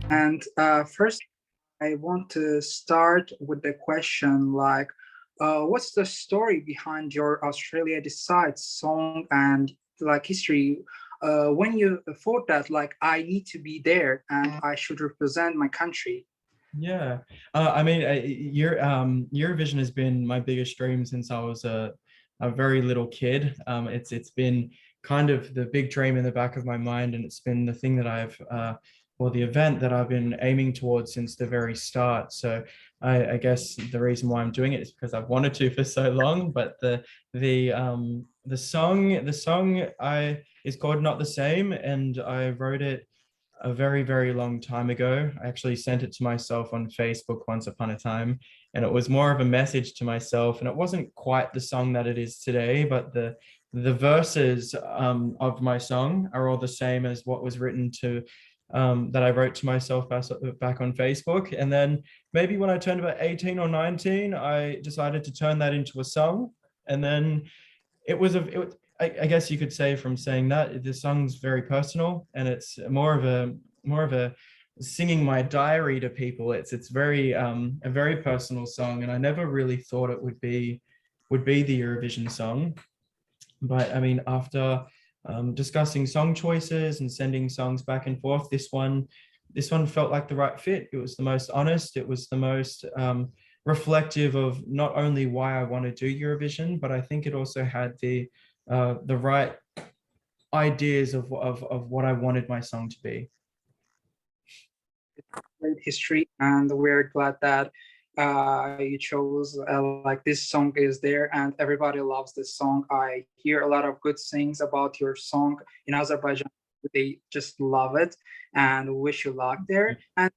And first, I want to start with the question like, what's the story behind your Australia Decides song and like history? When you thought that like I need to be there and I should represent my country. Yeah, I mean, Eurovision has been my biggest dream since I was a very little kid. It's been kind of the big dream in the back of my mind, and it's been the thing that or the event that I've been aiming towards since the very start. So I guess the reason why I'm doing it is because I've wanted to for so long. But the song I is called Not the Same, and I wrote it a very, very long time ago. I actually sent it to myself on Facebook once upon a time, and it was more of a message to myself. And it wasn't quite the song that it is today, but the verses of my song are all the same as what was written to that I wrote to myself back on Facebook. And then maybe when I turned about 18 or 19, I decided to turn that into a song. And then I guess you could say from saying that the song's very personal, and it's more of a singing my diary to people. It's very a very personal song, and I never really thought it would be the Eurovision song. But I mean, after discussing song choices and sending songs back and forth, this one felt like the right fit. It was the most honest. It was the most reflective of not only why I want to do Eurovision, but I think it also had the right ideas of what I wanted my song to be. Great history, and we're glad that you chose like this song is there, and everybody loves this song. I hear a lot of good things about your song in Azerbaijan. They just love it and wish you luck there. And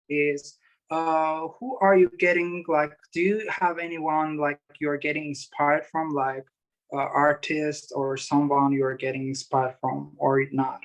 is who are you getting, like do you have anyone like you're getting inspired from, like artist or someone you're getting inspired from or not?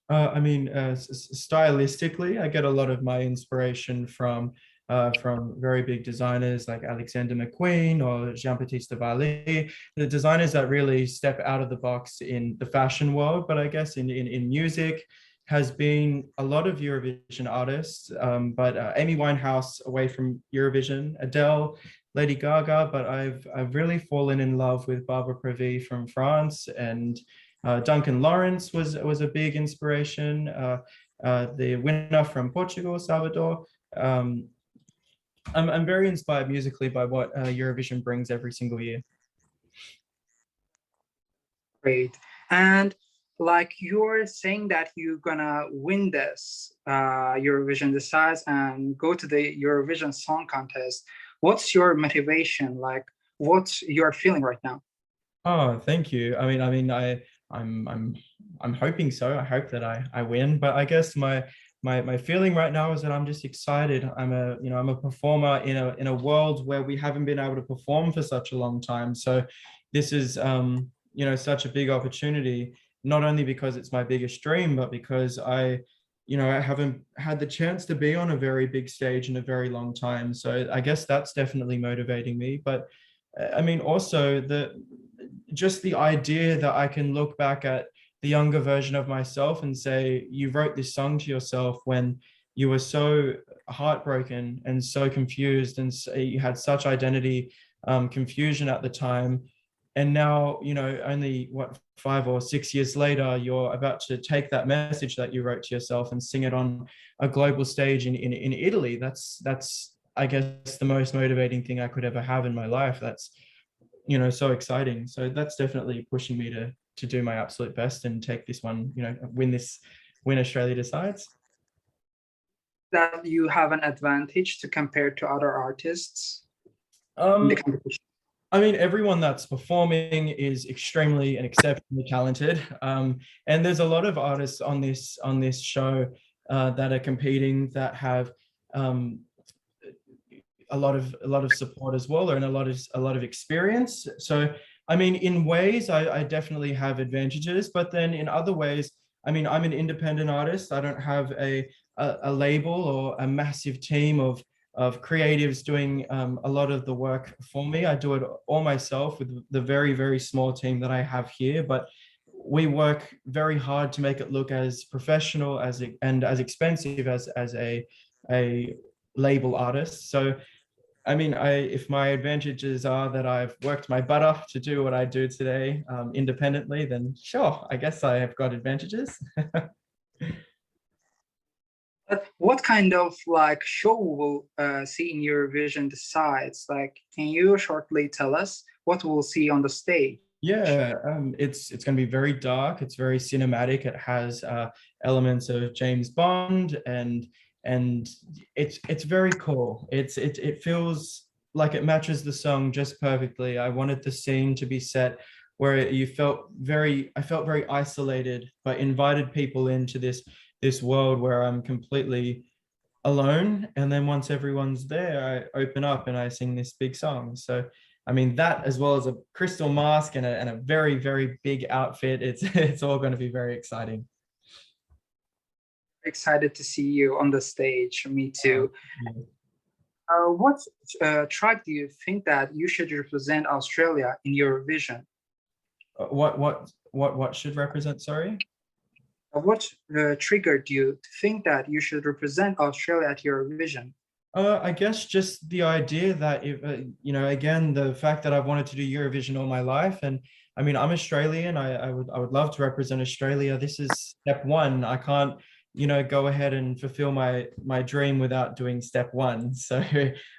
I mean, stylistically, I get a lot of my inspiration from very big designers like Alexander McQueen or Jean-Baptiste Valli, the designers that really step out of the box in the fashion world. But I guess in music has been a lot of Eurovision artists, but Amy Winehouse away from Eurovision, Adele, Lady Gaga, but I've really fallen in love with Barbara Pravi from France, and Duncan Lawrence was a big inspiration. The winner from Portugal, Salvador. I'm very inspired musically by what Eurovision brings every single year. Great. And like you're saying that you're gonna win this Eurovision Decides and go to the Eurovision Song Contest. What's your motivation? Like, what's your feeling right now? Oh, thank you. I'm hoping so. I hope that I win. But I guess my feeling right now is that I'm just excited. I'm a performer in a world where we haven't been able to perform for such a long time. So this is such a big opportunity, not only because it's my biggest dream, but because I haven't had the chance to be on a very big stage in a very long time. So I guess that's definitely motivating me. But I mean, also just the idea that I can look back at the younger version of myself and say, you wrote this song to yourself when you were so heartbroken and so confused, and you had such identity confusion at the time. And now, only 5 or 6 years later, you're about to take that message that you wrote to yourself and sing it on a global stage in Italy. That's I guess the most motivating thing I could ever have in my life. That's so exciting. So that's definitely pushing me to do my absolute best and take this one, win Australia Decides. That you have an advantage to compare to other artists in the competition? I mean, everyone that's performing is extremely and exceptionally talented, and there's a lot of artists on this show that are competing that have a lot of support as well, and a lot of experience. So I mean, in ways I definitely have advantages, but then in other ways, I mean, I'm an independent artist. I don't have a label or a massive team of creatives doing a lot of the work for me. I do it all myself with the very, very small team that I have here. But we work very hard to make it look as professional and as expensive as a label artist. So I mean, if my advantages are that I've worked my butt off to do what I do today independently, then sure, I guess I have got advantages. But what kind of like show we'll see in Eurovision decides? Like, can you shortly tell us what we'll see on the stage? Yeah, it's going to be very dark. It's very cinematic. It has elements of James Bond, and it's very cool. It feels like it matches the song just perfectly. I wanted the scene to be set where I felt very isolated, but invited people into this world where I'm completely alone. And then once everyone's there, I open up and I sing this big song. So I mean, that as well as a crystal mask and a very, very big outfit, it's all going to be very exciting. Excited to see you on the stage. Me too. Yeah. What track do you think that you should represent Australia in Eurovision? What should represent? Sorry. What triggered you to think that you should represent Australia at Eurovision? I guess just the idea that if you know, again, the fact that I've wanted to do Eurovision all my life, and I mean, I'm Australian. I would love to represent Australia. This is step one. I can't, you know, go ahead and fulfill my dream without doing step one. So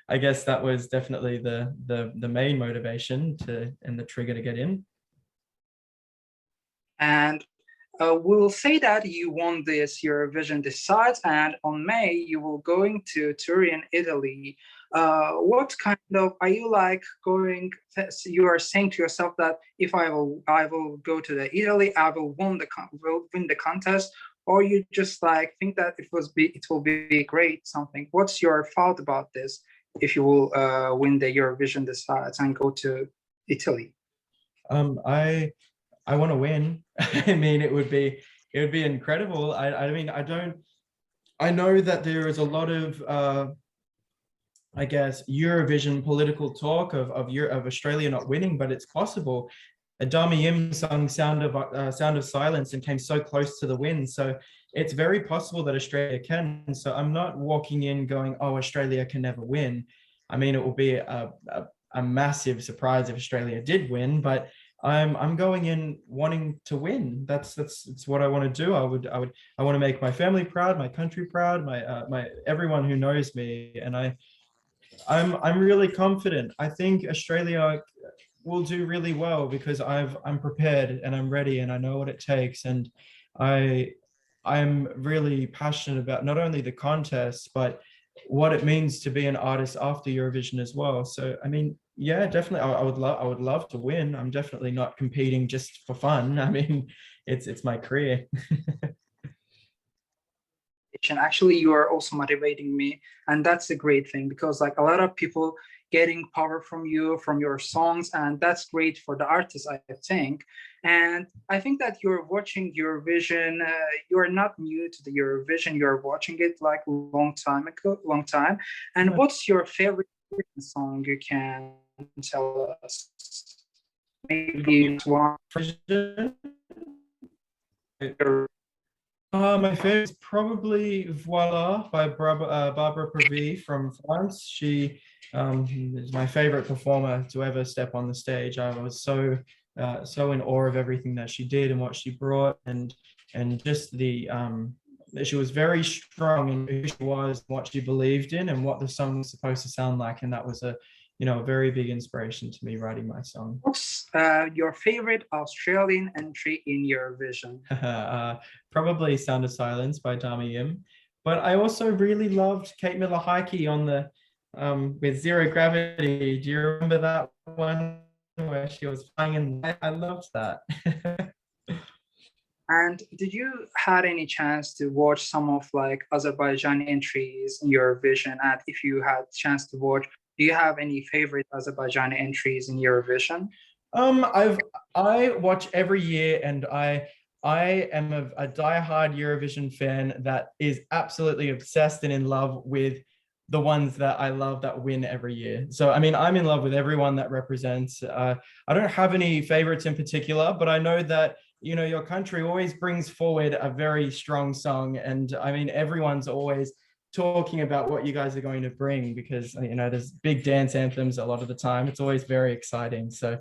I guess that was definitely the main motivation and the trigger to get in. And we'll say that you won this Eurovision Decides, and on May you will going to Turin, Italy. What kind of are you like going? You are saying to yourself that if I will go to the Italy, I will win the contest, or you just like think that it will be great something. What's your thought about this? If you will win the Eurovision Decides and go to Italy? I want to win. I mean, it would be incredible. I mean, I know that there is a lot of I guess Eurovision political talk of Australia not winning, but it's possible. Dami Yim sung Sound of Silence and came so close to the win. So it's very possible that Australia can. So I'm not walking in going, oh, Australia can never win. I mean, it will be a massive surprise if Australia did win, but I'm going in wanting to win. That's what I want to do. I want to make my family proud, my country proud, my everyone who knows me, and I'm really confident. I think Australia will do really well because I'm prepared and I'm ready and I know what it takes, and I'm really passionate about not only the contest but what it means to be an artist after Eurovision as well. So I mean, yeah, definitely I would love to win. I'm definitely not competing just for fun. I mean, it's my career. Actually, you are also motivating me, and that's a great thing because like a lot of people getting power from you, from your songs, and that's great for the artist, I think. And I think that you're watching Eurovision, you're not new to the Eurovision, you're watching it like long time. And what's your favorite song you can tell us? Maybe one. My favorite is probably Voila by Barbara Pravi from France. She is my favorite performer to ever step on the stage. I was so in awe of everything that she did and what she brought, and just she was very strong in who she was, what she believed in, and what the song was supposed to sound like. And that was a very big inspiration to me writing my song. What's your favorite Australian entry in Eurovision? Probably Sound of Silence by Dami Yim. But I also really loved Kate Miller-Heidke on the with Zero Gravity. Do you remember that one where she was flying? And I loved that. And did you had any chance to watch some of like Azerbaijani entries in Eurovision? And if you had chance to watch, do you have any favorite Azerbaijani entries in Eurovision? I watch every year, and I am a diehard Eurovision fan that is absolutely obsessed and in love with the ones that I love that win every year. So I mean, I'm in love with everyone that represents. I don't have any favorites in particular, but I know that you know, your country always brings forward a very strong song. And I mean, everyone's always talking about what you guys are going to bring, because, you know, there's big dance anthems a lot of the time. It's always very exciting. So